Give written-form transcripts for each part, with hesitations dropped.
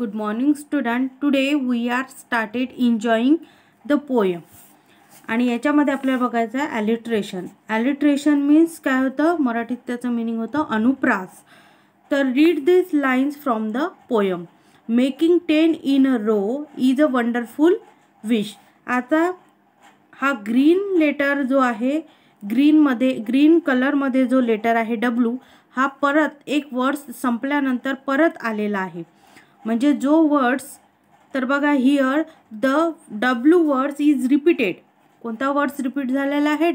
Good morning student. Today we are started enjoying the poem. आणि याच्यामध्ये आपल्याला बघायचं आहे alliteration. Alliteration means काय होतं, मराठीत त्याचं मीनिंग होतं अनुप्रास. तर read these lines from the poem. Making 10 in a row is a wonderful wish. आता हा ग्रीन लेटर जो आहे, ग्रीन कलरमध्ये जो लेटर आहे W, हा परत एक वर्ड्स संपल्यानंतर परत आलेला आहे. म्हणजे जो वर्ड्स, तर बघा here the W words is repeated. कोणता वर्ड्स रिपीट झालेला आहे?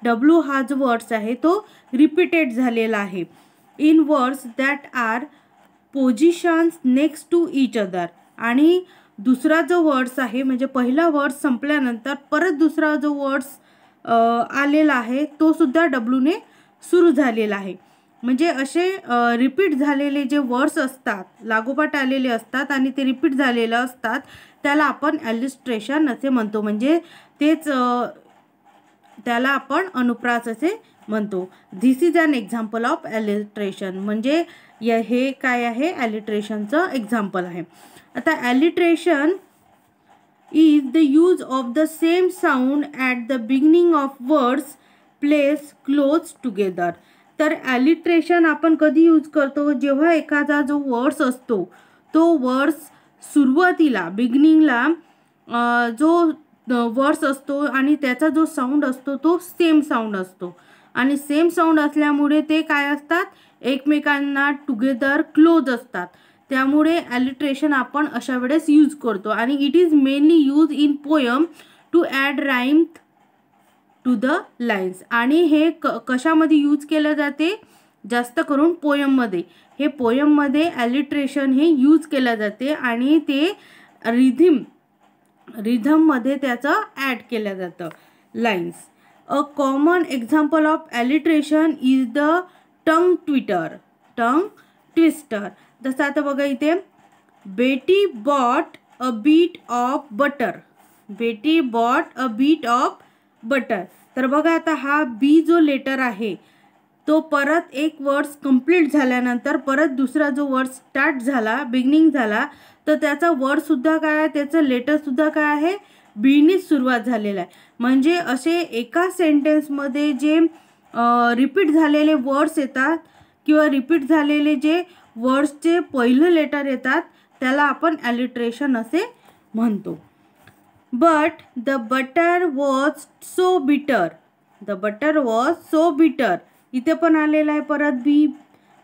W हा जो वर्ड्स आहे तो रिपीटेड झालेला आहे. In words that are positions next to each other. आणि दुसरा जो वर्ड्स आहे, म्हणजे पहिला वर्ड्स संपल्यानंतर परत दुसरा जो वर्ड्स आलेला आहे तो सुद्धा W ने सुरू झालेला आहे. म्हणजे असे रिपीट झालेले जे वर्ड्स असतात, लागोपाठ आलेले असतात आणि ते रिपीट झालेले असतात, त्याला आपण ॲलिट्रेशन असे म्हणतो. म्हणजे तेच त्याला आपण अनुप्रास असे म्हणतो. This is an example of alliteration. म्हणजे हे काय आहे, ॲलिट्रेशनचं एक्झाम्पल आहे. आता alliteration is the use of the same sound at the beginning of words place close together. तर ॲलिट्रेशन आपण कधी यूज करतो? जेव्हा एखादा जो वर्ड्स असतो तो वर्ड्स सुरुवातीला बिगिनिंगला जो वर्ड्स असतो आणि त्याचा जो साऊंड असतो तो सेम साऊंड असतो. आणि सेम साऊंड असल्यामुळे ते काय असतात, एकमेकांना टुगेदर क्लोज असतात. त्यामुळे ॲलिट्रेशन आपण अशा वेळेस यूज करतो. आणि it is mainly use in poem to add rhyme to the lines. आणि हे कशामध्ये यूज केलं जाते? जास्त करून पोयममध्ये. हे पोयममध्ये ॲलिट्रेशन हे यूज केलं जाते आणि ते रिधममध्ये त्याचं ॲड केलं जातं lines. A common example of alliteration is the tongue twister. जसं आता बघा इथे, Betty bought a bit of butter. Betty bought a bit of butter. तर बघा आता हा बी जो लेटर आहे तो परत एक वर्ड्स कंप्लीट झाल्यानंतर परत दुसरा जो वर्ड स्टार्ट झाला, बिगिनिंग झाला, तर त्याचा वर्डसुद्धा काय आहे, त्याचं लेटरसुद्धा काय आहे, बीनेच सुरुवात झालेला आहे. म्हणजे असे एका सेंटेन्समध्ये जे रिपीट झालेले वर्ड्स येतात किंवा रिपीट झालेले जे वर्ड्सचे पहिलं लेटर येतात त्याला आपण ॲलिट्रेशन असे म्हणतो. But the butter was so बिटर. द बटर वॉज सो बिटर. इथे पण आलेला आहे परत बी.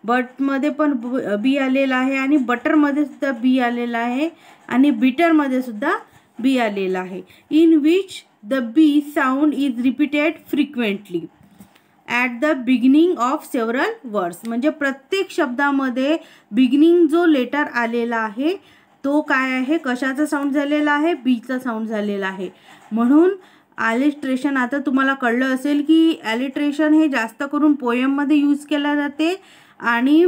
बटमध्ये पण बी आलेला आहे आणि बटरमध्ये सुद्धा बी आलेला आहे आणि बिटरमध्ये सुद्धा बी आलेला आहे. In which the B sound is repeated frequently at the beginning of several words. म्हणजे प्रत्येक शब्दामध्ये बिगिनिंग जो लेटर आलेला आहे तो काय आहे, कशाचा साऊंड झालेला आहे, बीचा साऊंड झालेला आहे. म्हणून ॲलिट्रेशन, आता तुम्हाला कळलं असेल की ॲलिट्रेशन हे जास्त करून पोयममध्ये यूज केला जाते. आणि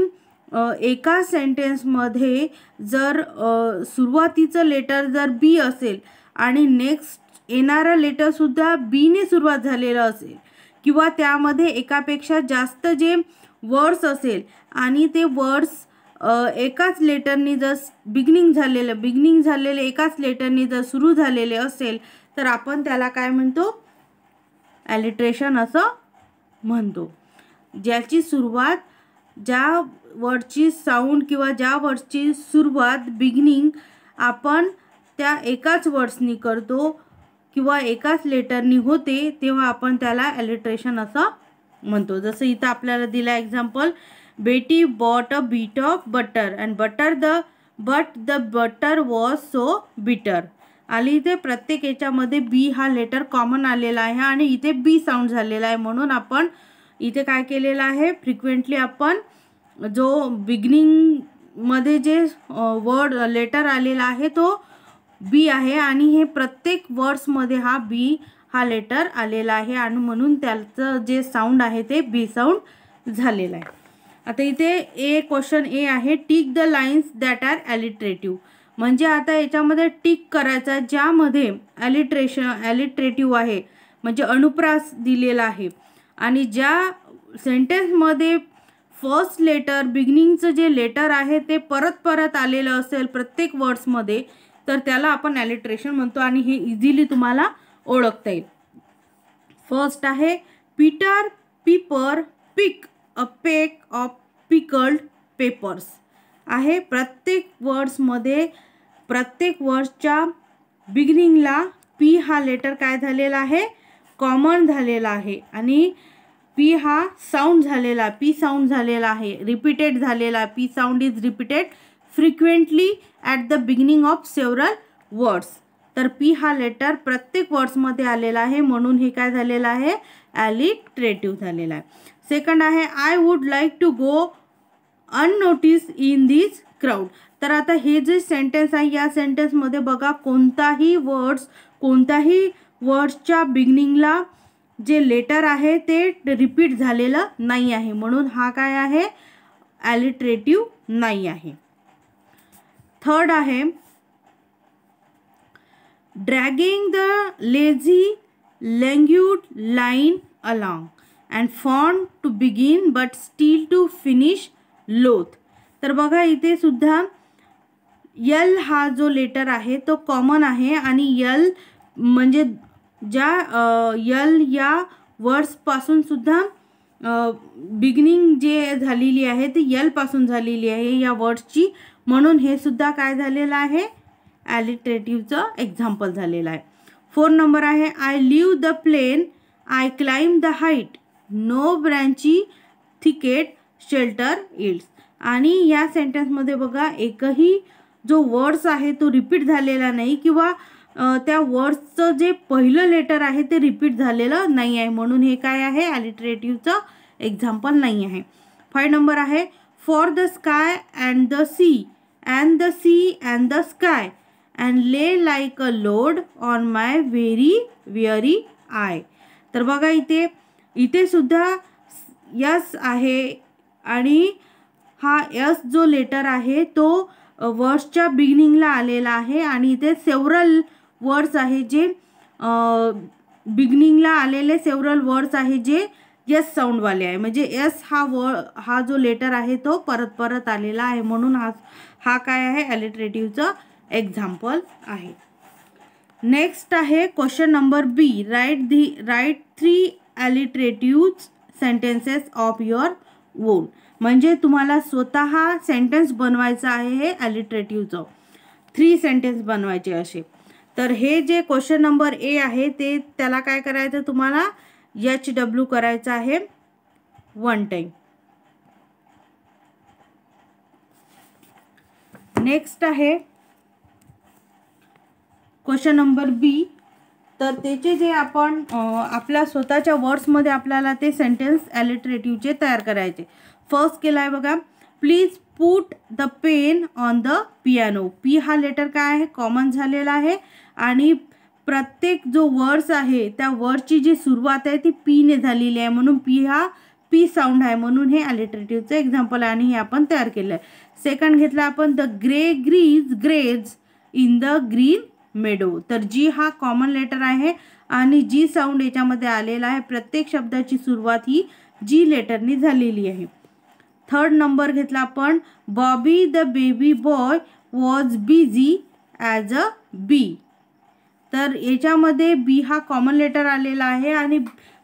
एका सेंटेन्समध्ये जर सुरुवातीचं लेटर जर बी असेल आणि नेक्स्ट येणारं लेटरसुद्धा बीने सुरुवात झालेलं असेल किंवा त्यामध्ये एकापेक्षा जास्त जे वर्ड्स असेल आणि ते वर्ड्स एकाच लेटरनी जर बिगिनिंग झालेले एकाच लेटरनी जर सुरू झालेले असेल तर आपण त्याला काय म्हणतो, ॲलिट्रेशन असं म्हणतो. ज्याची सुरुवात, ज्या वर्डची साऊंड किंवा ज्या वर्डची सुरुवात बिगिनिंग आपण त्या एकाच वर्ड्सनी करतो किंवा एकाच लेटरनी होते तेव्हा आपण त्याला ॲलिट्रेशन असं म्हणतो. जसं इथं आपल्याला दिला example, Betty bought a bit of butter and but the butter was so bitter. आणि इथे प्रत्येक याच्यामध्ये बी हा लेटर कॉमन आलेला आहे आणि इथे बी साऊंड झालेला आहे. म्हणून आपण इथे काय केलेलं आहे, फ्रिक्वेंटली आपण जो बिगिनिंगमध्ये जे वर्ड लेटर आलेला आहे तो बी आहे आणि हे प्रत्येक वर्ड्समध्ये हा बी हा लेटर आलेला आहे आणि म्हणून त्याचं जे साऊंड आहे ते बी साऊंड झालेलं आहे. आता इथे क्वेश्चन ए आहे, tick the lines that are alliterative. म्हणजे आता याच्यामध्ये टिक करायचा ज्यामध्ये ॲलिट्रेटिव्ह आहे, म्हणजे अनुप्रास दिलेला आहे. आणि ज्या सेंटेन्समध्ये फर्स्ट लेटर बिगिनिंगचं जे लेटर आहे ते परत परत आलेलं असेल प्रत्येक वर्ड्समध्ये तर त्याला आपण ॲलिट्रेशन म्हणतो आणि हे इझिली तुम्हाला ओळखता येईल. फर्स्ट आहे पीटर पीपर pick a pick of pickled papers आहे. प्रत्येक वर्ड्समध्ये प्रत्येक वर्ड्सच्या बिगिनिंगला पी हा लेटर काय झालेला आहे, कॉमन झालेला आहे आणि पी हा साऊंड झालेला, पी साऊंड झालेला आहे, रिपीटेड झालेला. P sound is repeated frequently at the beginning of several words. तर पी हा लेटर प्रत्येक वर्ड्समध्ये आलेला आहे म्हणून हे काय झालेलं आहे, ॲलिट्रेटिव्ह झालेला आहे. सेकंड आहे I would like to go unnoticed in this crowd. तर आता हे जे सेंटेन्स आहे या सेंटेन्समध्ये बघा कोणताही वर्ड्सच्या बिगिनिंगला जे लेटर आहे ते रिपीट झालेलं नाही आहे म्हणून हा काय आहे, ॲलिट्रेटिव्ह नाही आहे. थर्ड आहे dragging the lazy languid line along and fond to begin but still to finish loath. तर बघा इथे सुद्धा यल हा जो लेटर आहे तो कॉमन आहे आणि यल म्हणजे ज्या यल या वर्ड्सपासून सुद्धा बिगिनिंग जे झालेली आहे ती यल पासून झालेली आहे या वर्ड्सची म्हणून हे सुद्धा काय झालेलं आहे, ॲलिट्रेटिव्हचं एक्झाम्पल झालेलं आहे. 4 नंबर आहे I leave the plain I climb the height no branchy thicket shelter yields. आणि या सेंटेन्समध्ये बघा एकही जो वर्ड्स आहे तो रिपीट झालेला नाही किंवा त्या वर्ड्सचं जे पहिलं लेटर आहे ते रिपीट झालेलं नाही आहे म्हणून हे काय आहे, ॲलिट्रेटिव्हचं एक्झाम्पल नाही आहे. 5 नंबर आहे for the sky and the sea and the sea and the sky and lay like a load on my very weary eye. तर बघा इथे सुद्धा यस आहे आणि हा यस जो लेटर आहे तो वर्ड्सच्या बिगिनिंगला आलेला आहे आणि इथे सेव्हरल वर्ड्स आहे जे बिगिनिंगला आलेले सेव्हरल वर्ड्स आहे जे यस साऊंडवाले आहे म्हणजे यस हा जो लेटर आहे तो परत परत आलेला आहे म्हणून हा काय आहे, ॲलिट्रेटिव्हचं एक्झाम्पल आहे. नेक्स्ट आहे question number B write 3 alliterative sentences of your own. म्हणजे तुम्हाला स्वतः सेंटेन्स बनवायचं आहे हे ॲलिट्रेटिव्हचं 3 सेंटेन्स बनवायचे असे. तर हे जे क्वेश्चन नंबर ए आहे ते त्याला काय करायचं तुम्हाला HW करायचं आहे 1 टाइम. नेक्स्ट आहे क्वेश्चन नंबर बी. तर त्याचे जे आपण आपल्या स्वतःच्या वर्ड्समध्ये आपल्याला ते सेंटेन्स ॲलिट्रेटिव्हचे तयार करायचे. फर्स्ट केला आहे बघा please put the pain on the piano. P हा लेटर काय आहे, कॉमन झालेला आहे आणि प्रत्येक जो वर्ड्स आहे त्या वर्डची जी सुरुवात आहे ती पीने झालेली आहे म्हणून पी साऊंड आहे म्हणून हे ॲलिट्रेटिव्हचं एक्झाम्पल आहे आणि हे आपण तयार केलं आहे. सेकंड घेतला आपण the graze in the green meadow. तर जी हा कॉमन लेटर आहे आणि जी साऊंड याच्यामध्ये आलेला आहे प्रत्येक शब्दाची सुरुवात ही जी लेटरनी झालेली आहे. थर्ड नंबर घेतला आपण Bobby the baby boy was busy as a bee. तर याच्यामध्ये बी हा कॉमन लेटर आलेला आहे आणि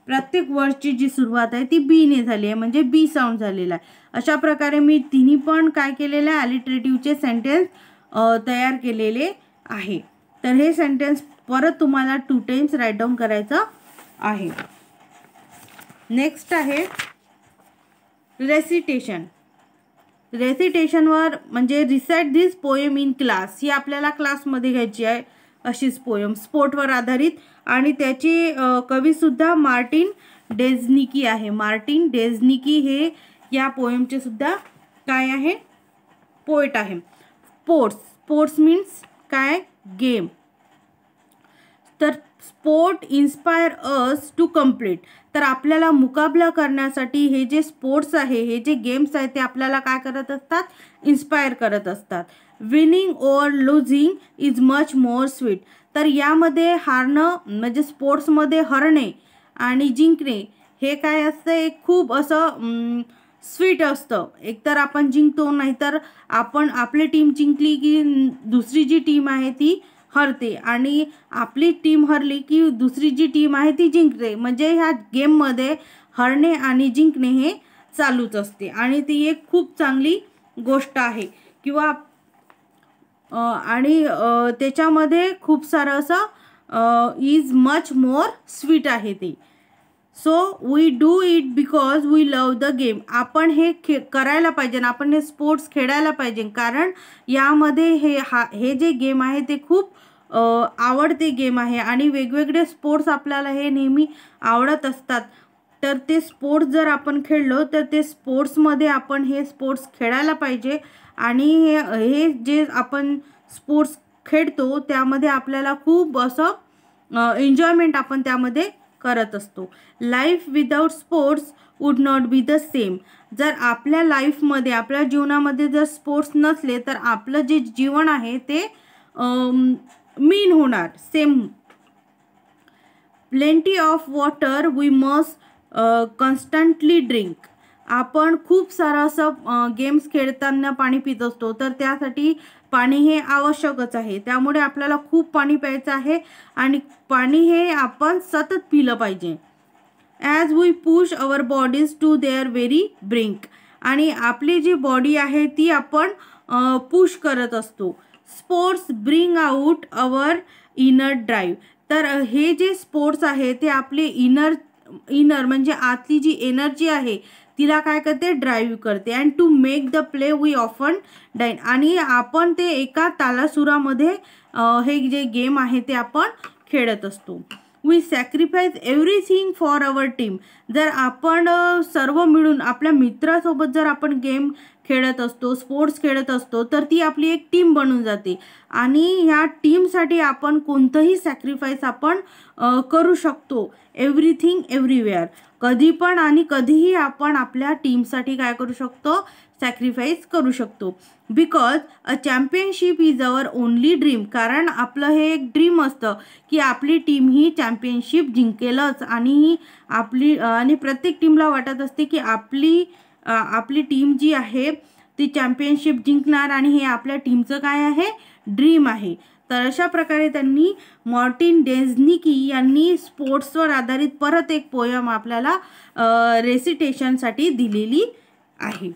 प्रत्येक वर्डची जी सुरुवात आहे ती बीने झाली आहे म्हणजे बी साऊंड झालेला आहे. अशा प्रकारे मी तिन्ही पण काय केलेलं आहे, ॲलिट्रेटिव्हचे सेंटेन्स तयार केलेले आहे. तर हे सेंटेन्स परत तुम्हाला 2 टाइम्स राईट डाऊन करायचं आहे. नेक्स्ट आहे रेसिटेशनवर म्हणजे recite this poem in class. ही आपल्याला क्लासमध्ये घ्यायची आहे अशीच पोएम स्पोर्टवर आधारित आणि त्याचे कवीसुद्धा मार्टिन डेझनिकी आहे. मार्टिन डेझनिकी हे या पोएमचे सुद्धा काय आहे, पोएट आहे. स्पोर्ट्स मीन्स काय, गेम. तर sport inspire us to complete. तर आपल्याला मुकाबला करण्यासाठी हे जे स्पोर्ट्स आहे हे जे गेम्स आहेत ते आपल्याला काय करत असतात, इन्स्पायर करत असतात. Winning or losing is much more sweet. तर यामध्ये हारणं म्हणजे स्पोर्ट्समध्ये हरणे आणि जिंकणे हे काय असतं एक खूप असं स्वीट असतं. एकतर आपण जिंकतो, नाहीतर आपण आपली टीम जिंकली की दुसरी जी टीम आहे ती हरते, आणि आपली टीम हरली की दुसरी जी टीम आहे ती जिंकते. म्हणजे ह्या गेममध्ये हरणे आणि जिंकणे हे चालूच असते, आणि ती एक खूप चांगली गोष्ट आहे. किंवा आणि त्याच्यामध्ये खूप सारं असं इज मच मोर स्वीट आहे ते. So we do it because we love the game. आपण हे करायला पाहिजे, आपण हे स्पोर्ट्स खेळायला पाहिजे, कारण यामध्ये हे जे गेम आहे ते खूप आवडते गेम आहे, आणि वेगवेगळे स्पोर्ट्स आपल्याला हे नेहमी आवडत असतात. तर ते स्पोर्ट्स जर आपण खेळलो तर ते स्पोर्ट्समध्ये आपण हे स्पोर्ट्स खेळायला पाहिजे, आणि हे जे आपण स्पोर्ट्स खेळतो त्यामध्ये आपल्याला खूप असं एन्जॉयमेंट आपण त्यामध्ये करत असतो. Life without sports would not be the same. जर आपल्या लाईफमध्ये, आपल्या जीवनामध्ये जर स्पोर्ट्स नसले तर आपलं जे जीवन आहे ते मीन होणार, same. Plenty of water we must constantly drink. आपण खूप सारं असं गेम्स खेळताना पाणी पित असतो, तर त्यासाठी पाणी हे आवश्यकच आहे. त्यामुळे आपल्याला खूप पाणी प्यायचं आहे, आणि पाणी हे आपण सतत पिलं पाहिजे. As we push our bodies to their very brink. आणि आपली जी बॉडी आहे ती आपण पुश करत असतो. Sports bring out our inner drive. तर हे जे स्पोर्ट्स आहे ते आपले इनर म्हणजे आतली जी एनर्जी आहे तिला काय करते, ड्राईव्ह करते. And to make the play we often dine. आणि आपण ते एका तालासुरामध्ये हे जे गेम आहे ते आपण खेळत असतो. We sacrifice everything for our team. जर आपण सर्व मिळून आपल्या मित्रासोबत जर आपण गेम खेळत असतो, स्पोर्ट्स खेळत असतो, तर ती आपली एक टीम बनून जाते, आणि ह्या टीमसाठी आपण कोणतंही सॅक्रिफाईस आपण करू शकतो. Everything everywhere. कधी पण आणि कधीही आपण आपल्या टीमसाठी काय करू शकतो, सॅक्रिफाईस करू शकतो. Because a championship is our only dream. कारण आपलं हे एक ड्रीम असतं की आपली टीम ही चॅम्पियनशिप जिंकेलच, आणि प्रत्येक टीमला वाटत असते की आपली टीम जी आहे ती चॅम्पियनशिप जिंकणार, आणि हे आपल्या टीमचं काय आहे, ड्रीम आहे. तर अशा प्रकारे त्यांनी मार्टिन डेझनिकी यांनी स्पोर्ट्सवर आधारित परत एक पोयम आपल्याला रेसिटेशनसाठी दिलेली आहे.